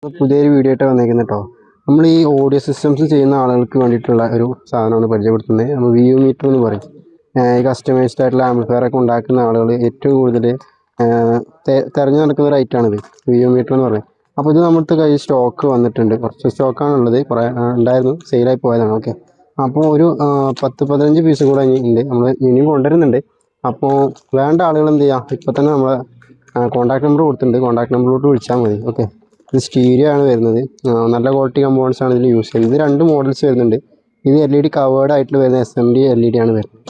പുതിയൊരു വീഡിയോ ആയിട്ട് വന്നേക്കുന്നത് കേട്ടോ. നമ്മൾ ഈ ഓഡിയോ സിസ്റ്റംസ് ചെയ്യുന്ന ആളുകൾക്ക് വേണ്ടിയിട്ടുള്ള ഒരു സാധനമാണ് പരിചയപ്പെടുത്തുന്നത്. നമ്മൾ വ്യൂ മീറ്റർ എന്ന് പറയും. ഈ കസ്റ്റമൈസ്ഡ് ആയിട്ടുള്ള ആംപ്ലിഫയർ ഒക്കെ ഉണ്ടാക്കുന്ന ആളുകൾ ഏറ്റവും കൂടുതൽ തിരഞ്ഞു നടക്കുന്ന ഒരു ഐറ്റമാണിത്, വ്യൂ മീറ്റർ എന്ന് പറയുന്നത്. അപ്പോൾ ഇത് നമ്മുടെ കയ്യിൽ സ്റ്റോക്ക് വന്നിട്ടുണ്ട്. കുറച്ച് സ്റ്റോക്കാണുള്ളത്, കുറേ ഉണ്ടായിരുന്നു, സെയിലായി പോയതാണ്. ഓക്കെ, അപ്പോൾ ഒരു 10-15 പീസ് കൂടെ ഉണ്ട്, നമ്മൾ ഇനിയും കൊണ്ടുവരുന്നുണ്ട്. അപ്പോൾ വേണ്ട ആളുകൾ എന്ത് ചെയ്യുക, ഇപ്പോൾ തന്നെ നമ്മളെ കോൺടാക്ട് നമ്പർ കൊടുത്തിട്ടുണ്ട്, കോൺടാക്ട് നമ്പറിലോട്ട് വിളിച്ചാൽ മതി. ഓക്കെ, ഇത് സ്റ്റീരിയോ ആണ് വരുന്നത്. നല്ല ക്വാളിറ്റി കമ്പോണൻസ് ആണ് ഇതിൽ യൂസ് ചെയ്യുന്നത്. ഇത് 2 മോഡൽസ് വരുന്നുണ്ട്. ഇത് LED കവേർഡ് ആയിട്ട് വരുന്ന SMD LED ആണ് വരുന്നത്.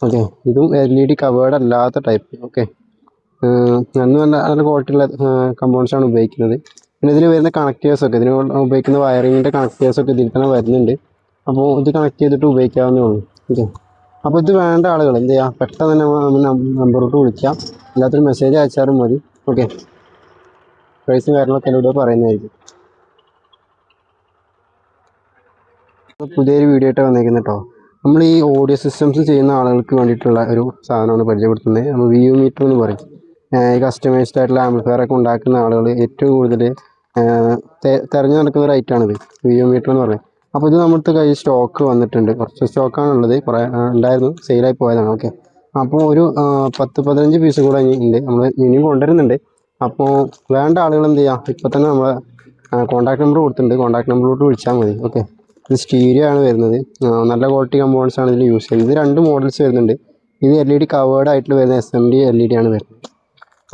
ഓക്കെ, ഇതും LED കവേർഡ് അല്ലാത്ത ടൈപ്പ്. ഓക്കെ, നല്ല ക്വാളിറ്റിയുള്ള കമ്പോണൻസ് ആണ് ഉപയോഗിക്കുന്നത്. പിന്നെ ഇതിൽ വരുന്ന കണക്റ്റേഴ്സൊക്കെ, ഇതിന് ഉപയോഗിക്കുന്ന വയറിങ്ങിൻ്റെ കണക്റ്റേഴ്സൊക്കെ ഇതിൽ തന്നെ വരുന്നുണ്ട്. അപ്പോൾ ഇത് കണക്ട് ചെയ്തിട്ട് ഉപയോഗിക്കാവുന്നേ ഉള്ളൂ. ഓക്കെ, അപ്പോൾ ഇത് വേണ്ട ആളുകൾ എന്ത് ചെയ്യുക, പെട്ടെന്ന് തന്നെ നമ്പറിലോട്ട് വിളിക്കാം, അല്ലാത്തൊരു മെസ്സേജ് അയച്ചാലും മതി. ഓക്കെ, പ്രൈസും കാര്യങ്ങളൊക്കെ എന്നോട് പറയുന്നതായിരിക്കും. പുതിയൊരു വീഡിയോ ആയിട്ട് വന്നേക്കുന്നത് കേട്ടോ. നമ്മൾ ഈ ഓഡിയോ സിസ്റ്റംസ് ചെയ്യുന്ന ആളുകൾക്ക് വേണ്ടിയിട്ടുള്ള ഒരു സാധനമാണ് പരിചയപ്പെടുത്തുന്നത്. നമ്മൾ വ്യൂ മീറ്റർ എന്ന് പറയും. ഈ കസ്റ്റമൈസ്ഡ് ആയിട്ടുള്ള ആംപ്ലിഫയർ ഒക്കെ ഉണ്ടാക്കുന്ന ആളുകൾ ഏറ്റവും കൂടുതൽ തിരഞ്ഞു നടക്കുന്ന ഒരു ഐറ്റമാണിത്, വ്യൂ മീറ്റർ എന്ന് പറയുന്നത്. അപ്പോൾ ഇത് നമ്മുടെ കയ്യിൽ സ്റ്റോക്ക് വന്നിട്ടുണ്ട്. കുറച്ച് സ്റ്റോക്കാണുള്ളത്, കുറേ ഉണ്ടായിരുന്നു, സെയിലായി പോയതാണ്. ഓക്കെ, അപ്പോൾ ഒരു 10-15 പീസ് കൂടെ ഉണ്ട്, നമ്മൾ ഇനിയും കൊണ്ടുവരുന്നുണ്ട്. അപ്പോൾ വേണ്ട ആളുകൾ എന്ത് ചെയ്യുക, ഇപ്പോൾ തന്നെ നമ്മളെ കോൺടാക്ട് നമ്പർ കൊടുത്തിട്ടുണ്ട്, കോൺടാക്ട് നമ്പറിലോട്ട് വിളിച്ചാൽ മതി. ഓക്കെ, ഇത് സ്റ്റീരിയോ ആണ് വരുന്നത്. നല്ല ക്വാളിറ്റി കമ്പോണൻസ് ആണ് ഇതിൽ യൂസ് ചെയ്യുന്നത്. ഇത് 2 മോഡൽസ് വരുന്നുണ്ട്. ഇത് LED കവേർഡ് ആയിട്ട് വരുന്ന SMD LED ആണ് വരുന്നത്.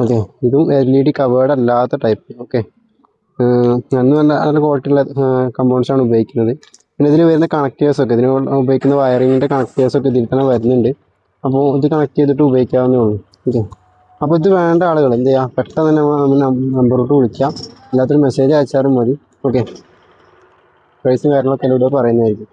ഓക്കെ, ഇതും LED കവേർഡ് അല്ലാത്ത ടൈപ്പ്. ഓക്കെ, നല്ല ക്വാളിറ്റിയുള്ള കമ്പോണൻസ് ആണ് ഉപയോഗിക്കുന്നത്. പിന്നെ ഇതിൽ വരുന്ന കണക്റ്റേഴ്സൊക്കെ, ഇതിന് ഉപയോഗിക്കുന്ന വയറിങ്ങിൻ്റെ കണക്റ്റേഴ്സൊക്കെ ഇതിൽ തന്നെ വരുന്നുണ്ട്. അപ്പോൾ ഇത് കണക്ട് ചെയ്തിട്ട് ഉപയോഗിക്കാവുന്നേ ഉള്ളൂ. ഓക്കെ, അപ്പോൾ ഇത് വേണ്ട ആളുകൾ എന്ത് ചെയ്യുക, പെട്ടെന്ന് തന്നെ നമ്പറിലോട്ട് വിളിക്കാം, അല്ലാത്തൊരു മെസ്സേജ് അയച്ചാലും മതി. ഓക്കെ, പ്രൈസും കാര്യങ്ങളൊക്കെ എന്നോട് പറയുന്നതായിരിക്കും.